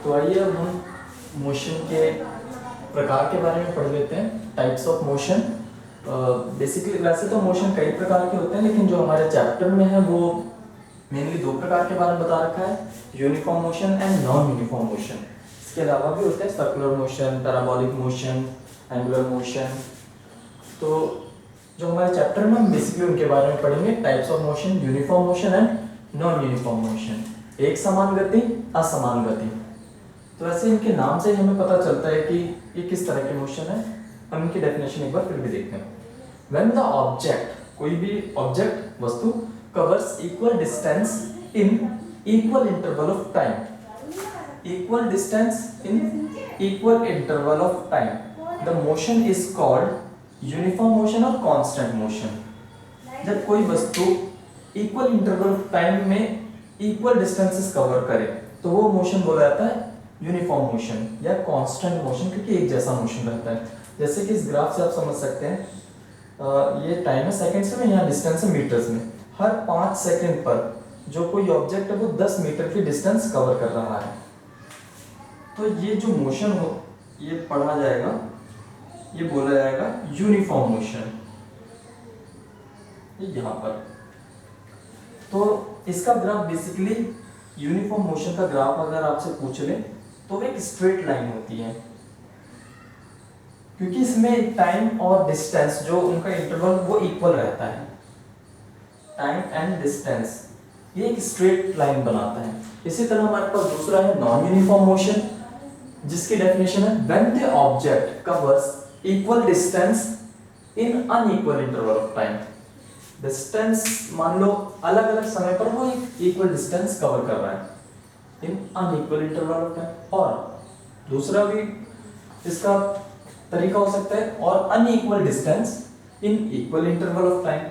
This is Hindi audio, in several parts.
तो आइए अब हम मोशन के प्रकार के बारे में पढ़ लेते हैं, टाइप्स ऑफ मोशन। बेसिकली वैसे तो मोशन कई प्रकार के होते हैं, लेकिन जो हमारे चैप्टर में है वो मेनली दो प्रकार के बारे में बता रखा है, uniform motion and non uniform motion. इसके अलावा भी होते हैं circular motion, parabolic motion, angular motion. तो जो हमारे चैप्टर में हम बेसिकली उनके बारे में पढ़ेंगे, types of motion, uniform motion and non uniform motion. एक समान गति, असमान गति। तो वैसे इनके नाम से हमें पता चलता है कि ये किस तरह के मोशन है। हम इनकी डेफिनेशन एक बार फिर भी देखते हैं। When the object, कोई भी ऑब्जेक्ट वस्तु covers equal distance in equal interval of time, equal distance in equal interval of time, the motion is called uniform motion or constant motion। जब कोई वस्तु इक्वल इंटरवल टाइम में इक्वल डिस्टेंसेस कवर करे तो वो मोशन बोला जाता है यूनिफॉर्म मोशन या कांस्टेंट मोशन, क्योंकि एक जैसा मोशन रहता है। जैसे कि इस ग्राफ से आप समझ सकते हैं, ये टाइम है सेकंड्स में, यहाँ डिस्टेंस है मीटर्स में। हर 5 सेकंड पर जो कोई ऑब्जेक्ट है वो 10 मीटर की डिस्टेंस कवर कर रहा है। तो ये जो मोशन हो ये पढ़ा जाएगा, ये बोला जाएगा यूनिफॉर्म मोशन, ये यहाँ पर। तो इसका ग्राफ बेसिकली यूनिफॉर्म मोशन का ग्राफ अगर आपसे पूछ ले तो एक स्ट्रेट लाइन होती है, क्योंकि इसमें टाइम और डिस्टेंस जो उनका इंटरवल वो इक्वल रहता है। टाइम एंड डिस्टेंस ये एक स्ट्रेट लाइन बनाता है। इसी तरह हमारे पास दूसरा है नॉन यूनिफॉर्म मोशन, जिसकी डेफिनेशन है when the object covers equal distance in unequal interval of time. Distance मान लो अलग अलग समय पर वो एक इक्वल डिस्टेंस कवर कर रहा है इन अनइक्वल इंटरवल ऑफ टाइम। और दूसरा भी इसका तरीका हो सकता है और unequal distance in equal interval of time,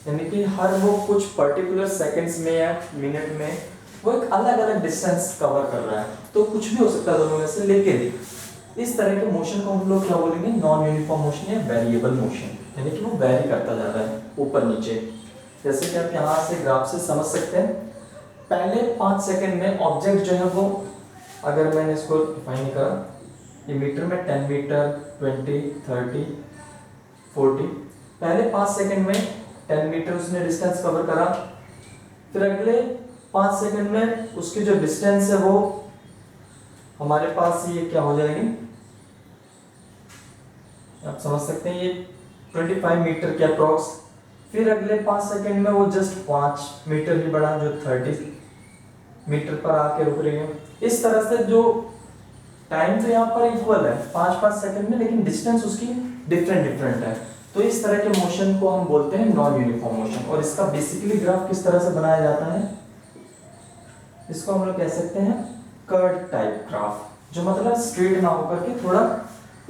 यानी कि हर वो कुछ पर्टिकुलर सेकंड्स में या मिनट में वो एक अलग अलग डिस्टेंस कवर कर रहा है। तो कुछ भी हो सकता है दोनों में से, लेकिन इस तरह के मोशन को हम लोग क्या बोलेंगे, नॉन यूनिफॉर्म मोशन या वेरिएबल मोशन, यानी कि वो वेरी करता जाता है ऊपर नीचे। जैसे कि आप यहाँ से ग्राफ से समझ सकते हैं, पहले 5 सेकंड में ऑब्जेक्ट जो है वो, अगर मैंने इसको डिफाइन करा, ये मीटर में 10 मीटर, 20, 30, 40, पहले 5 सेकंड में 10 मीटर उसने डिस्टेंस कवर करा। फिर अगले 5 सेकंड में उसकी जो डिस्टेंस है वो हमारे पास ये क्या हो जाएगी, आप समझ सकते हैं, ये 25 मीटर के अप्रॉक्स। फिर अगले 5 सेकंड में वो जस्ट 5 मीटर ही बढ़ा, जो 30 मीटर पर आके रुक रही है। इस तरह से जो टाइम तो यहाँ पर इक्वल है 5-5 सेकंड में, लेकिन डिस्टेंस उसकी डिफरेंट है। तो इस तरह के मोशन को हम बोलते हैं नॉन यूनिफॉर्म मोशन। और इसका बेसिकली ग्राफ किस तरह से बनाया जाता है, इसको हम लोग कह सकते हैं कर्व टाइप ग्राफ, जो मतलब स्ट्रेट ना होकर के थोड़ा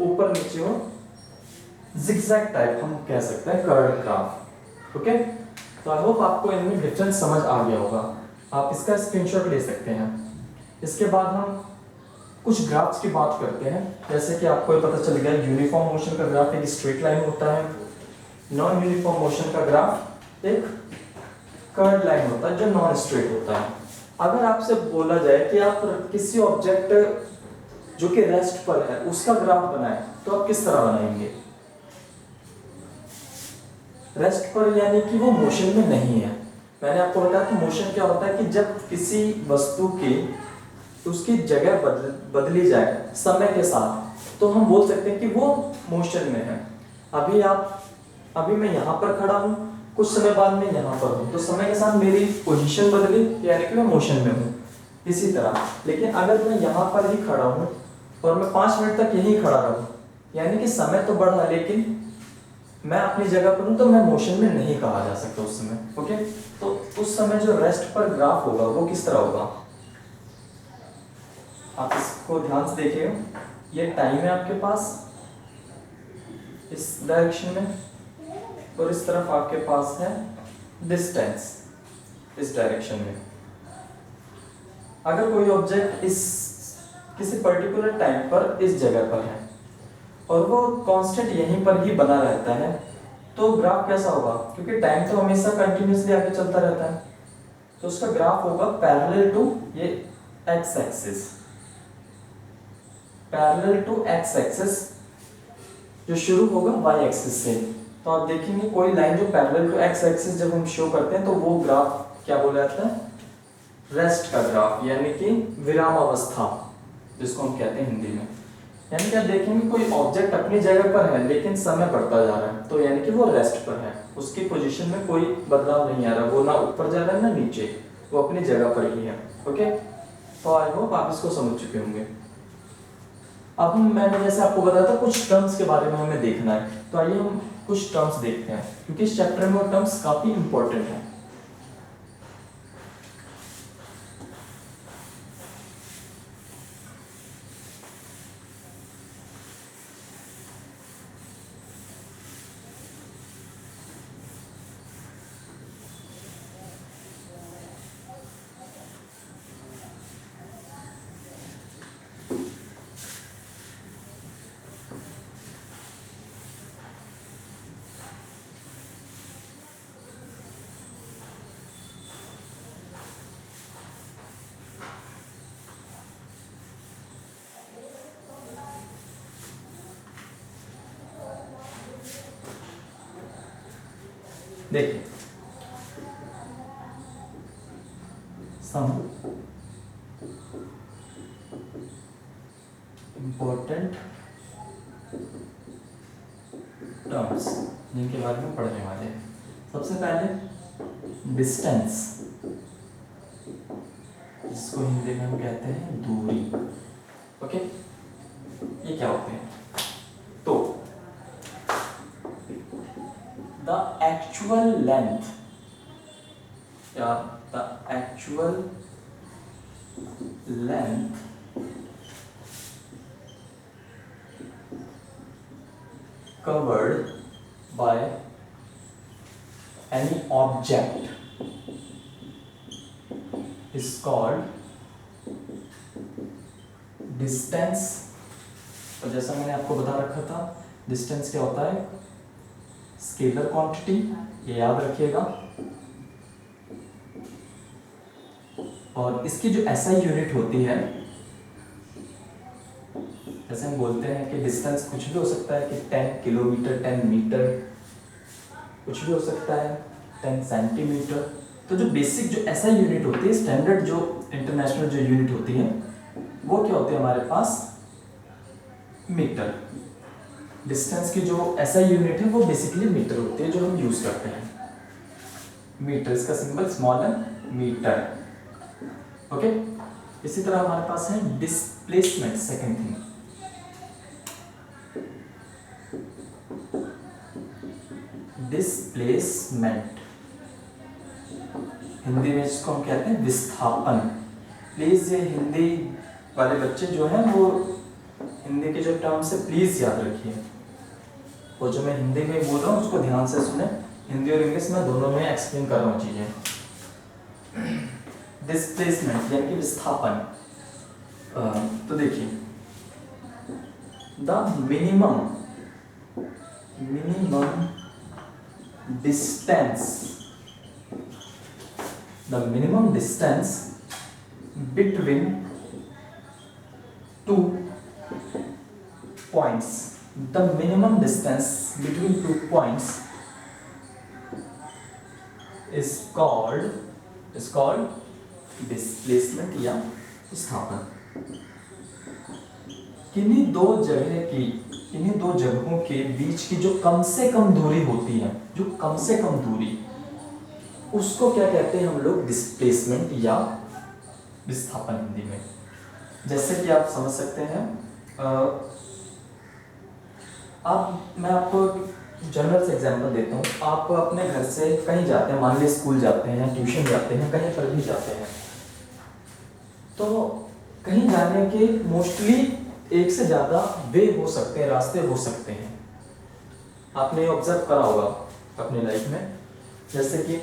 ऊपर नीचे हो, जिगजैग टाइप हम कह सकते हैं कर्व ग्राफ। ओके, तो आई होप आपको इनमें डिफरेंस समझ आ गया होगा। आप इसका स्क्रीनशॉट ले सकते हैं। इसके बाद हम कुछ ग्राफ्स की बात करते हैं। जैसे कि आपको ये पता चल गया, यूनिफॉर्म मोशन का ग्राफ एक स्ट्रेट लाइन होता है, नॉन यूनिफॉर्म मोशन का ग्राफ एक कर्व लाइन होता है जो नॉन स्ट्रेट होता है। अगर आपसे बोला जाए कि आप किसी ऑब्जेक्ट जो कि रेस्ट पर है उसका ग्राफ बनाएं, तो आप किस तरह बनाएंगे? रेस्ट पर यानी कि वो मोशन में नहीं है। मैंने आपको बताया कि मोशन क्या होता है कि जब किसी वस्तु की उसकी जगह बदली जाए समय के साथ, तो हम बोल सकते हैं कि वो मोशन में है। अभी मैं यहाँ पर खड़ा हूँ, कुछ समय बाद मैं यहाँ पर हूँ, तो समय के साथ मेरी पोजीशन बदली, यानी कि मैं मोशन में हूँ। इसी तरह, लेकिन अगर मैं यहाँ पर ही खड़ा हूँ और मैं 5 मिनट तक यहीं खड़ा रहूँ, यानी कि समय तो बढ़ा लेकिन मैं अपनी जगह पर हूँ, तो मैं मोशन में नहीं कहा जा सकता उस समय। ओके, तो उस समय जो रेस्ट पर ग्राफ होगा वो किस तरह होगा, आप इसको ध्यान से देखिए। ये टाइम है आपके पास इस डायरेक्शन में, और इस तरफ आपके पास है डिस्टेंस इस डायरेक्शन में। अगर कोई ऑब्जेक्ट इस किसी पर्टिकुलर टाइम पर इस जगह पर है और वो कांस्टेंट यहीं पर ही बना रहता है, तो ग्राफ कैसा होगा? क्योंकि टाइम तो हमेशा कंटिन्यूअसली आगे चलता रहता है, तो उसका ग्राफ होगा पैरेलल टू ये X axis. Parallel to X axis, जो शुरू होगा वाई एक्सिस से। तो आप देखेंगे कोई लाइन जो पैरेलल टू एक्स एक्सिस जब हम शो करते हैं तो वो ग्राफ क्या बोला जाता है, रेस्ट का ग्राफ, यानी कि विराम अवस्था जिसको हम कहते हैं हिंदी में। यानी कि आप देखेंगे कोई ऑब्जेक्ट अपनी जगह पर है लेकिन समय बढ़ता जा रहा है, तो यानी कि वो रेस्ट पर है, उसकी पोजीशन में कोई बदलाव नहीं आ रहा, वो ना ऊपर जा रहा है ना नीचे, वो अपनी जगह पर ही है। ओके, तो आई होप आप इसको समझ चुके होंगे। अब मैंने जैसे आपको बताया था कुछ टर्म्स के बारे में हमें देखना है, तो आइए हम कुछ टर्म्स देखते हैं, क्योंकि इस चैप्टर में वो टर्म्स काफी इंपॉर्टेंट है। देखिए, सम इंपॉर्टेंट टर्म्स जिनके बारे में पढ़ने वाले हैं। सबसे पहले डिस्टेंस, जिसको हिंदी में हम कहते हैं दूरी। ओके, ये क्या होते हैं? तो द एक्चुअल लेंथ या the actual length covered by any object is called distance। तो जैसा मैंने आपको बता रखा था, डिस्टेंस क्या होता है, स्केलर क्वांटिटी, ये याद रखिएगा। और इसकी जो एसआई यूनिट होती है, जैसे हम बोलते हैं कि डिस्टेंस कुछ भी हो सकता है कि 10 किलोमीटर, 10 मीटर, कुछ भी हो सकता है, 10 सेंटीमीटर। तो जो बेसिक जो एसआई यूनिट होती है, स्टैंडर्ड जो इंटरनेशनल जो यूनिट होती है, वो क्या होती है हमारे पास, मीटर। डिस्टेंस की जो एसआई यूनिट है वो बेसिकली मीटर होती है, जो हम यूज करते हैं। मीटर, इसका सिंबल स्मॉल है, मीटर। ओके, इसी तरह हमारे पास है displacement, second thing. Displacement Hindi में इसको हम कहते हैं विस्थापन। प्लीज ये हिंदी वाले बच्चे जो हैं वो हिंदी के जो टर्म्स है प्लीज याद रखिए, वो जो मैं हिंदी में बोल रहा हूँ उसको ध्यान से सुने। हिंदी और इंग्लिश में दोनों में एक्सप्लेन कर रहा हूँ चीजें। डिस्प्लेसमेंट यानी कि विस्थापन। तो देखिए, the minimum distance, the minimum distance between two points, the minimum distance between 2 points is called displacement या विस्थापन। किन्हीं दो जगहों के बीच की जो कम से कम दूरी होती है, जो कम से कम दूरी, उसको क्या कहते हैं हम लोग, डिस्प्लेसमेंट या विस्थापन हिंदी में। जैसे कि आप समझ सकते हैं, मैं आपको जनरल से एग्जांपल देता हूँ। आप अपने घर से कहीं जाते हैं, मान लीजिए स्कूल जाते हैं, ट्यूशन जाते हैं, कहीं पर भी जाते हैं, तो कहीं जाने के मोस्टली एक से ज़्यादा वे हो सकते हैं, रास्ते हो सकते हैं। आपने ऑब्जर्व करा होगा अपनी लाइफ में, जैसे कि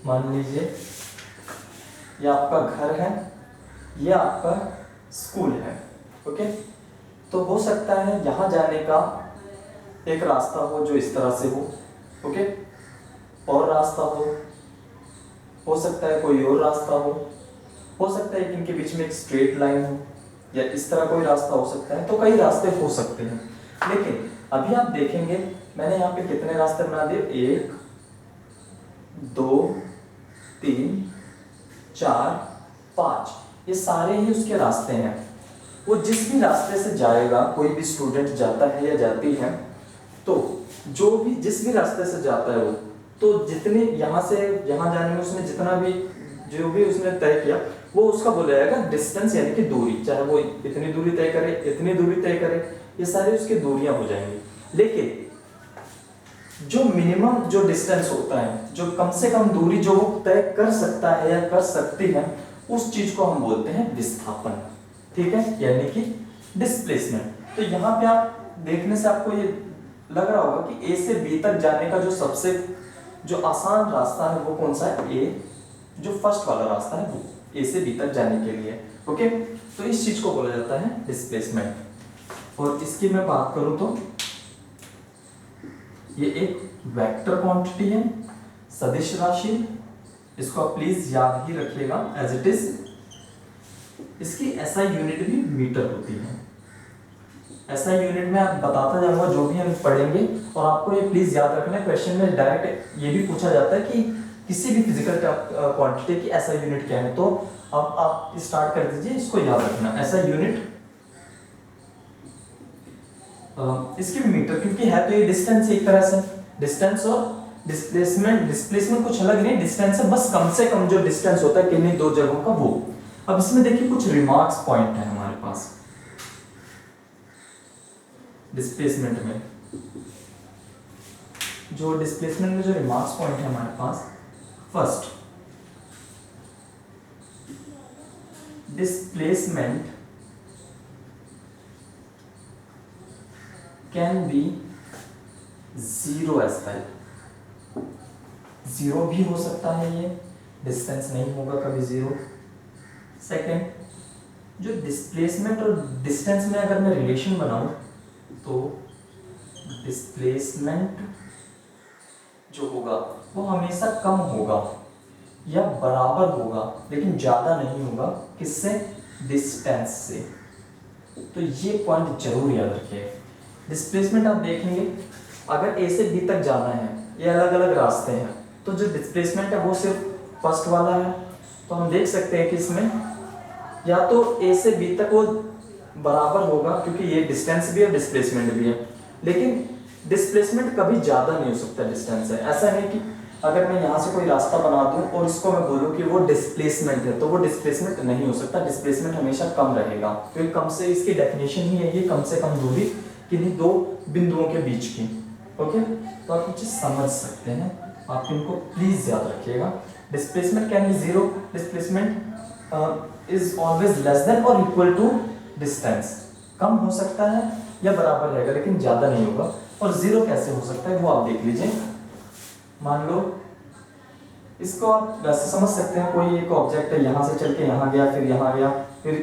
मान लीजिए ये आपका घर है, ये आपका स्कूल है। ओके, तो हो सकता है यहाँ जाने का एक रास्ता हो जो इस तरह से हो, ओके, और रास्ता हो सकता है कोई और रास्ता हो सकता है कि इनके बीच में एक स्ट्रेट लाइन हो, या इस तरह कोई रास्ता हो सकता है, तो कई रास्ते हो सकते हैं। लेकिन अभी आप देखेंगे मैंने यहाँ पे कितने रास्ते बना दिए, 1 2 3 4 5, ये सारे ही उसके रास्ते हैं। वो जिस भी रास्ते से जाएगा, कोई भी स्टूडेंट जाता है या जाती है, तो जो भी जिस भी रास्ते से जाता है वो, तो जितने यहाँ से यहाँ जाने में उसने जितना भी जो भी उसने तय किया, वो उसका बोला जाएगा डिस्टेंस, यानी कि दूरी। चाहे वो इतनी दूरी तय करे, इतनी दूरी तय करे, ये सारी उसकी दूरियां हो जाएंगी। लेकिन जो मिनिमम जो डिस्टेंस होता है, जो कम से कम दूरी जो वो तय कर सकता है या कर सकती है, उस चीज को हम बोलते हैं विस्थापन। ठीक है, यानी कि डिस्प्लेसमेंट। तो यहाँ पे आप देखने से आपको ये लग रहा होगा कि ए से बी तक जाने का जो सबसे जो आसान रास्ता है वो कौन सा है, ए, जो फर्स्ट वाला रास्ता है वो ए से बी तक जाने के लिए। ओके, तो इस चीज को बोला जाता है डिस्प्लेसमेंट। और इसकी मैं बात करूं तो ये एक वेक्टर क्वांटिटी है, सदिश राशि। इसको आप प्लीज याद ही रखिएगा एज इट इज। इसकी एसआई यूनिट भी मीटर होती है। एसआई यूनिट में आप बताता जाऊंगा जो भी हम पढ़ेंगे, और आपको ये प्लीज याद रखना है, क्वेश्चन में डायरेक्ट ये भी पूछा जाता है कि किसी भी फिजिकल क्वांटिटी की एसआई यूनिट क्या है। तो अब आप स्टार्ट कर दीजिए, इसको याद रखना। एसआई यूनिट इसकी मीटर, क्योंकि है तो ये डिस्टेंस एक तरह से, डिस्टेंस और डिस्प्लेसमेंट। डिस्प्लेसमेंट कुछ अलग नहीं, डिस्टेंस है, बस कम से कम जो डिस्टेंस होता है किन्हीं दो जगहों का, वो। अब इसमें देखिए कुछ रिमार्क्स पॉइंट है हमारे पास डिस्प्लेसमेंट में। जो डिस्प्लेसमेंट में जो रिमार्क्स पॉइंट है हमारे पास, first, displacement can be zero as well. Zero भी हो सकता है, ये डिस्टेंस नहीं होगा कभी जीरो। सेकेंड, जो डिस्प्लेसमेंट और डिस्टेंस में अगर मैं रिलेशन बनाऊं, तो डिस्प्लेसमेंट जो होगा वो हमेशा कम होगा या बराबर होगा, लेकिन ज्यादा नहीं होगा। किससे? डिस्टेंस से। तो ये पॉइंट जरूर याद रखिए। डिस्प्लेसमेंट आप देखेंगे, अगर ए से बी तक जाना है, ये अलग अलग रास्ते हैं, तो जो डिस्प्लेसमेंट है वो सिर्फ फर्स्ट वाला है। तो हम देख सकते हैं कि इसमें या तो ए से बी तक वो बराबर होगा, क्योंकि ये डिस्टेंस भी है डिस्प्लेसमेंट भी है, लेकिन डिस्प्लेसमेंट कभी ज्यादा नहीं हो सकता डिस्टेंस से। ऐसा नहीं कि अगर मैं यहाँ से कोई रास्ता बना दूं और इसको मैं बोलूं कि वो डिस्प्लेसमेंट है, तो वो डिस्प्लेसमेंट नहीं हो सकता। डिस्प्लेसमेंट हमेशा कम रहेगा, क्योंकि कम से, इसकी डेफिनेशन ही है ये, कम से कम दूरी किन्हीं दो बिंदुओं के बीच की। ओके, तो आप कुछ समझ सकते हैं, आप इनको प्लीज याद रखिएगा। Displacement can be zero, displacement is always less than और इक्वल टू डिस्टेंस। कम हो सकता है या बराबर रहेगा, लेकिन ज्यादा नहीं होगा। और जीरो कैसे हो सकता है वो आप देख लीजिए। मान लो इसको आप वैसे समझ सकते हैं, कोई एक ऑब्जेक्ट है, यहाँ से चल के यहाँ गया, फिर यहाँ गया, फिर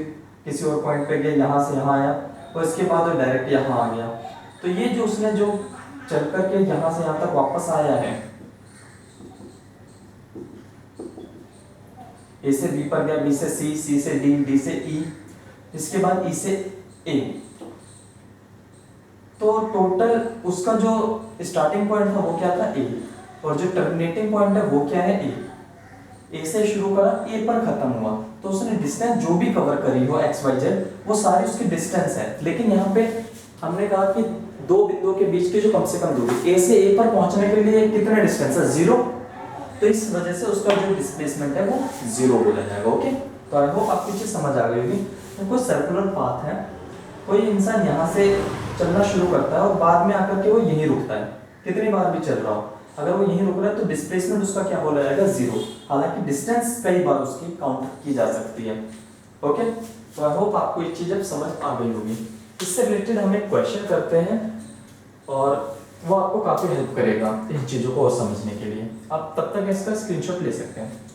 किसी और पॉइंट पे गया, यहाँ से यहाँ आया, और इसके बाद वो डायरेक्ट यहाँ आ गया। तो ये जो उसने जो चल कर के यहाँ से यहाँ तक वापस आया है, ए से बी पर गया, बी से सी, सी से डी, डी से ई, इसके बाद ई से ए, तो टोटल उसका जो स्टार्टिंग पॉइंट था वो क्या था, ए, और जो टर्मिनेटिंग पॉइंट है वो क्या है, ए से शुरू करा, ए पर खत्म हुआ। तो उसने डिस्टेंस जो भी कवर करी हो एक्स वाई जेड, वो सारी उसकी डिस्टेंस है। लेकिन यहाँ पे हमने कहा कि दो बिंदुओं के बीच की जो कम से कम दूरी, ए से ए पर पहुंचने के लिए कितना डिस्टेंस है, जीरो। तो इस वजह से उसका जो डिस्प्लेसमेंट है वो जीरो बोला जाएगा। ओके, तो आई होप आपको चीज समझ आ गई होगी। तो कोई सर्कुलर पाथ है, कोई इंसान यहाँ से चलना शुरू करता है और बाद में आकर के वो यहीं रुकता है, कितनी बार भी चल रहा हो, अगर वो यहीं रुक रहा है तो डिस्प्लेसमेंट उसका क्या बोला जाएगा, जीरो। हालांकि डिस्टेंस कई बार उसकी काउंट की जा सकती है। ओके, तो आई होप आपको ये चीज अब समझ आ गई होगी। इससे रिलेटेड हम एक क्वेश्चन करते हैं और वो आपको काफी हेल्प करेगा इन चीजों को और समझने के लिए। आप तब तक इसका स्क्रीनशॉट ले सकते हैं।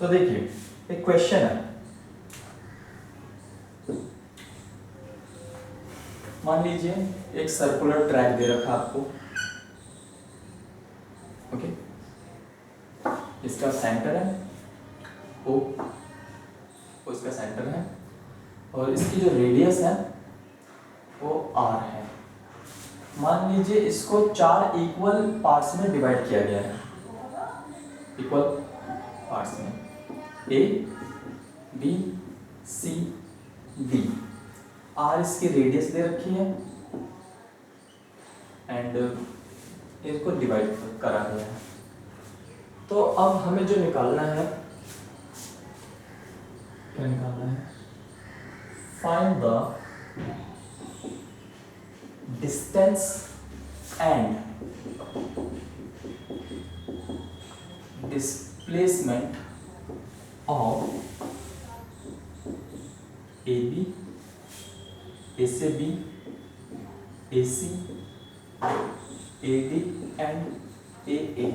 तो देखिए एक क्वेश्चन है, मान लीजिए एक सर्कुलर ट्रैक दे रखा आपको, ओके, इसका सेंटर है O, इसका सेंटर है, और इसकी जो रेडियस है वो R है। मान लीजिए इसको 4 इक्वल पार्ट्स में डिवाइड किया गया है, इक्वल पार्ट्स में A, B, C, D। R इसकी रेडियस दे रखी है एंड इसको डिवाइड करा गया है। तो अब हमें जो निकालना है, क्या निकालना है, find the distance and displacement of AB, A से B, AC, AD and AA।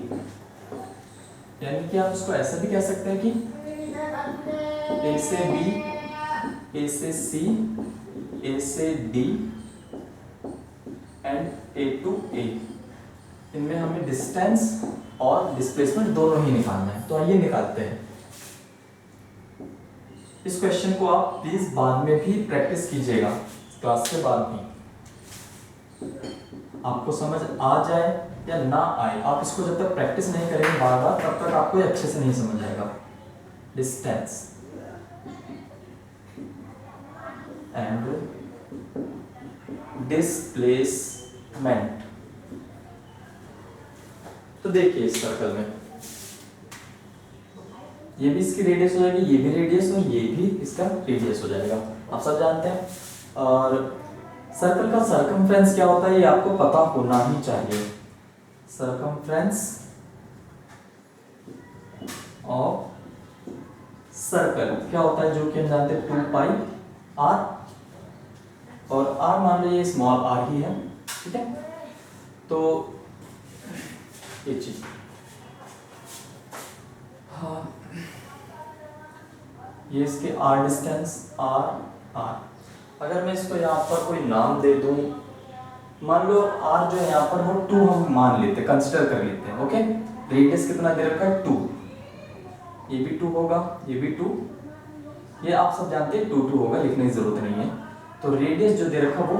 यानी कि आप इसको ऐसा भी कह सकते हैं कि A से B, A से C, A से D and A to A, इनमें हमें डिस्टेंस और डिस्प्लेसमेंट दोनों ही निकालना है। तो आइए निकालते हैं। इस क्वेश्चन को आप प्लीज बाद में भी प्रैक्टिस कीजिएगा, क्लास के बाद भी। आपको समझ आ जाए या ना आए, आप इसको जब तक प्रैक्टिस नहीं करेंगे बार बार, तब तक आपको अच्छे से नहीं समझ आएगा। Distance and displacement. तो देखिए इस सर्कल में ये भी इसकी रेडियस हो जाएगी, ये भी रेडियस और ये भी इसका रेडियस हो जाएगा, आप सब जानते हैं। और सर्कल का सर्कमफ्रेंस क्या होता है ये आपको पता होना ही चाहिए। सर्कमफ्रेंस ऑफ सर्कल क्या होता है, जो कि हम जानते हैं 2 पाई r, और r मान लीजिए स्मॉल r ही है, ठीक है। तो ये चीज, हाँ, ये इसके r डिस्टेंस r। अगर मैं इसको यहाँ पर कोई नाम दे दूं, मान लो r जो है यहाँ पर वो 2 हम मान लेते हैं, कंसिडर कर लेते हैं, ओके। रेडियस कितना दे रखा है 2, ये भी 2 होगा, ये भी 2, ये आप सब जानते हैं 2 होगा, लिखने की जरूरत नहीं है। तो रेडियस जो दे रखा वो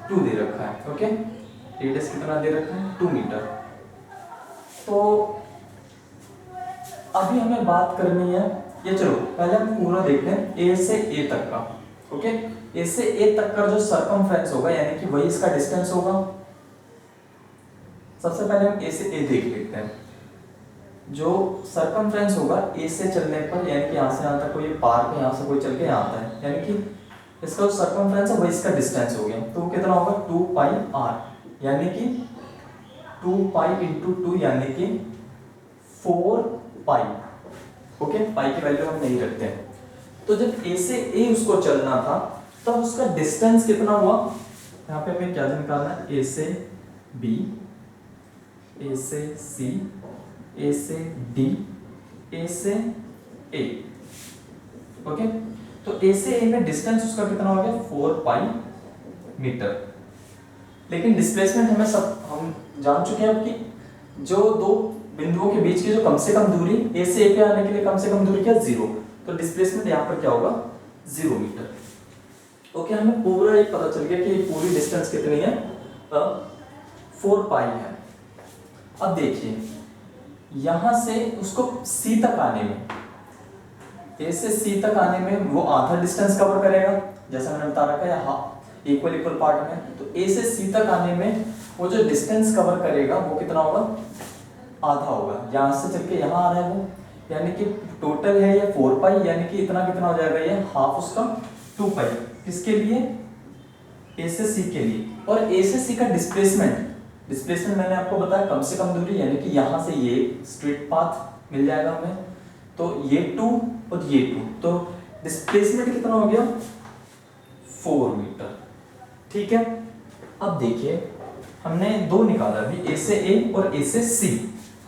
2 दे रखा है, ओके। रेडियस कितना दे रखा है 2 मीटर। तो अभी हमें बात करनी है, ये चलो पहले हम पूरा देखते हैं A से A तक का, ओके। A से A तक का जो सर्कमफ्रेंस होगा, यानी कि वही इसका डिस्टेंस होगा। सबसे पहले हम A से A देख लेते हैं। जो सर्कमफ्रेंस होगा A से चलने पर, यानी कि यहाँ से यहाँ तक कोई पार पे, यहाँ से कोई चल के यहाँ आता है, यानी कि इसका जो सर्कमफ्रेंस है वही इसका डिस्टेंस हो गया। तो वो कितना होगा 2 पाई r, यानी कि 2 पाई इंटू 2 यानी कि 4 पाई, ओके। पाई की वैल्यू हम नहीं रखते हैं। तो जब A से A उसको चलना था तब उसका डिस्टेंस कितना हुआ, यहाँ पे हमें क्या निकालना है, A से B, A से C, A से D, A से A, ओके। तो A से A में डिस्टेंस उसका कितना हो गया 4 पाई मीटर। लेकिन डिस्प्लेसमेंट हमें सब हम जान चुके हैं कि जो दो बिंदुओं के बीच की जो कम से कम दूरी, A से A पे आने के लिए कम से कम दूरी क्या 0, तो डिस्प्लेसमेंट यहाँ पर क्या होगा 0 मीटर, ओके। हमें पूरा एक पता चल गया कि पूरी डिस्टेंस कितनी है 4 पाई है। अब देखिए यहां से उसको C तक आने में, A से C तक आने में वो आधा डिस्टेंस कवर करेगा, जैसा मैंने बता रखा है हाफ इक्वल इक्वल पार्ट में। तो A से C तक आने में वो जो डिस्टेंस कवर करेगा वो कितना होगा, आधा होगा। यहाँ से चल के यहाँ आ रहा है वो, यानी कि टोटल है ये 4 पाई, यानी कि इतना कितना हो जाएगा, ये हाफ उसका 2 पाई। किसके लिए, A से C के लिए। और A से C का डिस्प्लेसमेंट मैंने आपको बताया कम से कम दूरी, यानी कि यहाँ से ये स्ट्रेट पाथ मिल जाएगा हमें, तो ये 2 और ये 2, तो डिस्प्लेसमेंट कितना हो गया 4 मीटर, ठीक है। अब देखिए हमने 2 निकाला अभी, A से A और A से C।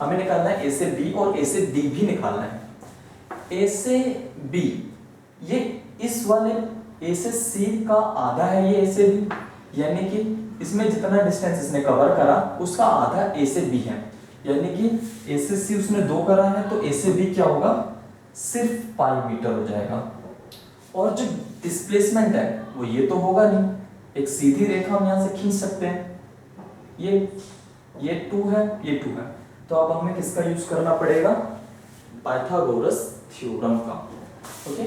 हमें निकालना है A से B और A से D भी निकालना है। ए से बी, ये इस वाले ए से सी का आधा है ये ए से बी, यानी कि इसमें जितना डिस्टेंस इसने कवर करा उसका आधा ए से बी है, यानी कि ए से सी उसने 2 करा है तो ए से बी क्या होगा, सिर्फ पाई मीटर हो जाएगा। और जो डिस्प्लेसमेंट है वो ये तो होगा नहीं, एक सीधी रेखा हम यहाँ से खींच सकते हैं, ये 2 है, ये 2 है, तो अब हमें किसका यूज करना पड़ेगा, पाइथागोरस थ्योरम का। ओके,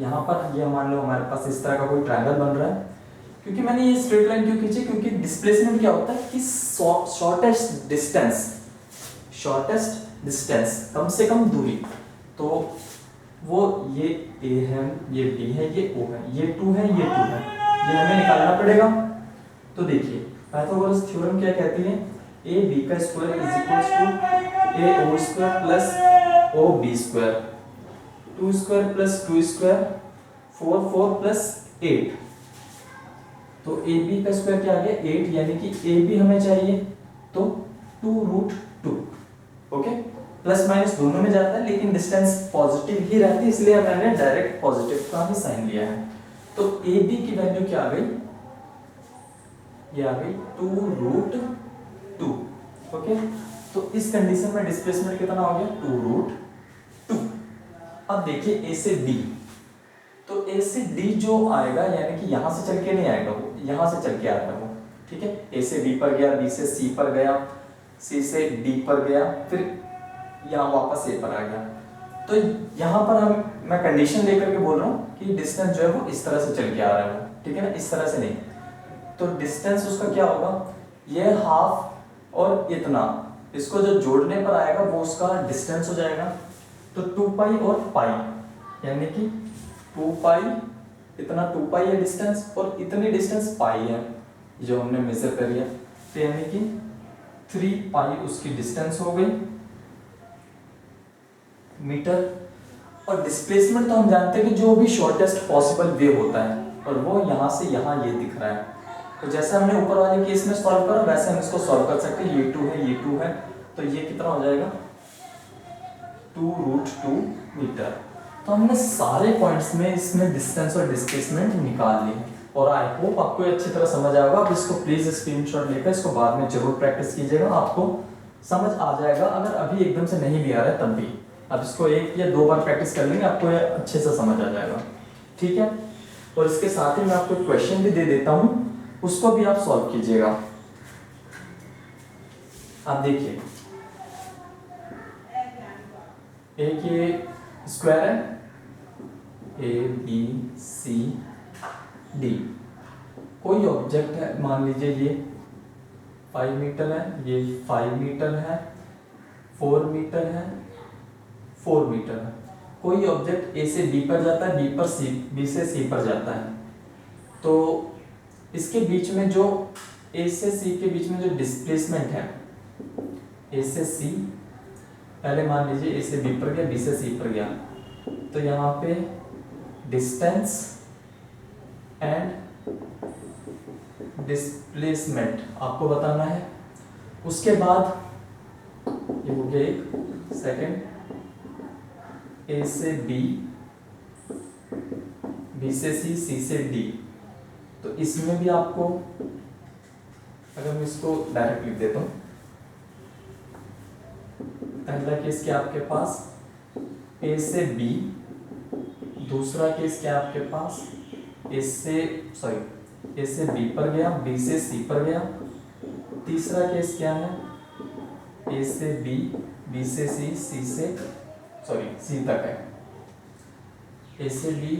यहाँ पर ये मान लो हमारे पास इस तरह का कोई ट्रायंगल बन रहा है, क्योंकि मैंने ये स्ट्रेट लाइन क्यों खींची, क्योंकि डिस्प्लेसमेंट क्या होता है कि शॉर्टेस्ट डिस्टेंस कम से कम दूरी, तो वो ये ए है, ये बी है, ये ओ है, ये 2 है, ये 2 है, ये हमें निकालना पड़ेगा। तो देखिए पाइथागोरस थ्योरम क्या कहती है, ए बी का square is equals to A O square plus O B square, 2 square plus 2 square 4 4 plus 8, तो ए बी का स्क्वायर क्या आ गया 8, यानी कि ए बी हमें चाहिए तो 2√2। ओके, प्लस माइनस दोनों में जाता है लेकिन डिस्टेंस पॉजिटिव ही रहती है, इसलिए मैंने डायरेक्ट पॉजिटिव का ही साइन लिया है। तो ए बी की वैल्यू क्या आ गई, ये आ गई 2√2। ओके, तो इस कंडीशन में डिस्प्लेसमेंट कितना हो गया 2√2। अब देखिए ए से बी, तो ए से डी जो आएगा यानी कि यहां से चल के नहीं आएगा, वो यहां से चल के आएगा वो, ठीक है, ए से बी पर गया, बी से सी पर गया, सी से डी पर गया, फिर यहाँ वापस ए पर आ गया। तो यहाँ पर मैं कंडीशन लेकर के बोल रहा हूँ कि डिस्टेंस जो है वो इस तरह से चल के आ रहा है वो, ठीक है ना, इस तरह से नहीं। तो डिस्टेंस उसका क्या होगा, ये हाफ और इतना, इसको जो जोड़ने पर आएगा वो उसका डिस्टेंस हो जाएगा। तो 2 पाई और पाई, यानी कि 2 पाई, इतना 2 पाई है डिस्टेंस और इतनी डिस्टेंस पाई है जो हमने मेजर करी है, तो यानी कि 3 पाई उसकी डिस्टेंस हो गई मीटर। और डिस्प्लेसमेंट तो हम जानते हैं कि जो भी शॉर्टेस्ट पॉसिबल वे होता है, और वो यहाँ से यहाँ ये दिख रहा है। तो जैसे हमने ऊपर वाले केस में सॉल्व करा वैसे हम इसको सॉल्व कर सकते हैं, ये 2 है, ये 2 है, तो ये कितना हो जाएगा 2√2 मीटर। तो हमने सारे पॉइंट्स में इसमें डिस्टेंस और डिस्प्लेसमेंट निकाल लिए, और आई होप आपको अच्छी तरह समझ आएगा। आप इसको प्लीज स्क्रीनशॉट लेकर इसको बाद में जरूर प्रैक्टिस कीजिएगा, आपको समझ आ जाएगा। अगर अभी एकदम से नहीं भी आ रहा है तब भी आप इसको 1 या 2 बार प्रैक्टिस कर लेंगे, आपको ये अच्छे से समझ आ जाएगा, ठीक है। और इसके साथ ही मैं आपको क्वेश्चन भी दे देता हूं, उसको भी आप सॉल्व कीजिएगा। आप देखिए, एक ये स्क्वायर है ए बी सी डी, कोई ऑब्जेक्ट है, मान लीजिए ये 5 मीटर है, ये 5 मीटर है, 4 मीटर है, 4 मीटर है। कोई ऑब्जेक्ट ए से बी पर जाता है, बी पर सी, बी से सी पर जाता है, तो इसके बीच में जो ए से सी के बीच में जो डिस्प्लेसमेंट है, ए से सी, पहले मान लीजिए ए से बी पर गया, बी से सी पर गया, तो यहाँ पे डिस्टेंस एंड डिस्प्लेसमेंट आपको बताना है। उसके बाद ये हो गया एक सेकंड, ए से बी, बी से सी, सी से डी, तो इसमें भी आपको, अगर मैं इसको डायरेक्ट लिख देता हूं, पहला केस क्या आपके पास ए से बी, दूसरा केस क्या आपके पास ए से बी पर गया, बी से सी पर गया, तीसरा केस क्या है ए से बी, बी से सी, सी से सी तक है, ए से B,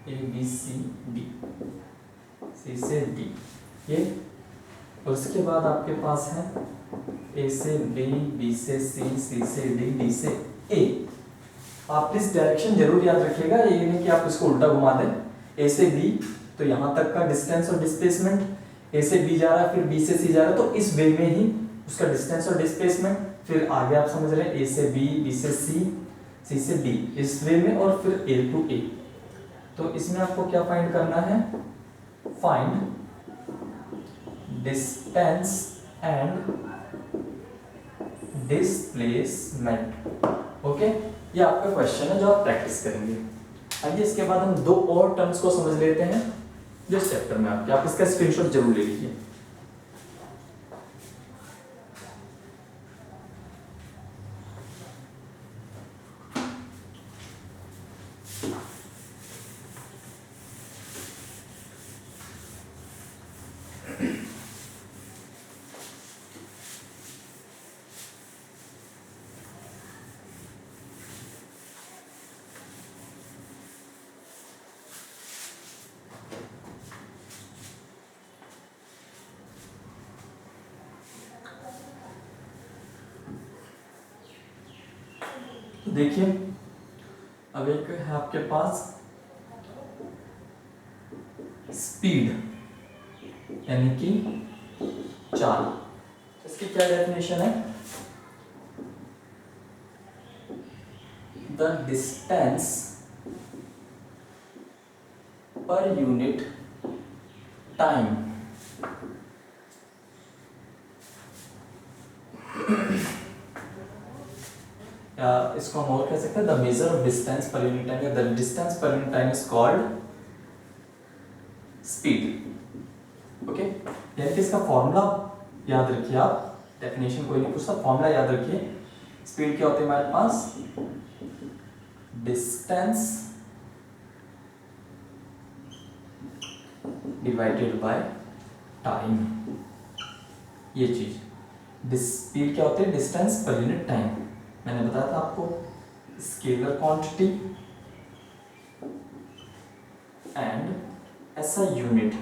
A B C D, C से डी ये। और उसके बाद आपके पास है ए से बी, बी से सी, सी से डी, डी से ए। आप इस डायरेक्शन जरूर याद रखिएगा, ये नहीं कि आप इसको उल्टा घुमा दें। ए से बी तो यहाँ तक का डिस्टेंस और डिस्प्लेसमेंट, ए से बी जा रहा है फिर बी से सी जा रहा है, तो इस वे में ही उसका डिस्टेंस और डिस्प्लेसमेंट, फिर आगे आप समझ रहे हैं ए से बी, बी से सी, सी से डी, इस वे में, और फिर ए टू ए। तो इसमें आपको क्या फाइंड करना है, find distance and displacement. Okay, ये आपका क्वेश्चन है जो आप प्रैक्टिस करेंगे। आइए इसके बाद हम दो और टर्म्स को समझ लेते हैं जो इस चैप्टर में आपके, आप इसका स्क्रीनशॉट जरूर ले लीजिए। तो देखिए, अब एक है आपके पास स्पीड यानी कि चाल। इसकी क्या डेफिनेशन है? The distance per unit time या इसको हम और कह सकते हैं the measure of distance per unit time, या the distance per unit time is called speed. Okay, यानी कि इसका फॉर्मूला याद रखिए आप, डेफिनेशन कोई नहीं पूछता, फॉर्मूला याद रखिए। स्पीड क्या होती है हमारे पास? Distance divided by time. ये चीज स्पीड क्या होती है? Distance per unit time. मैंने बताया था आपको, स्केलर क्वांटिटी एंड ऐसा यूनिट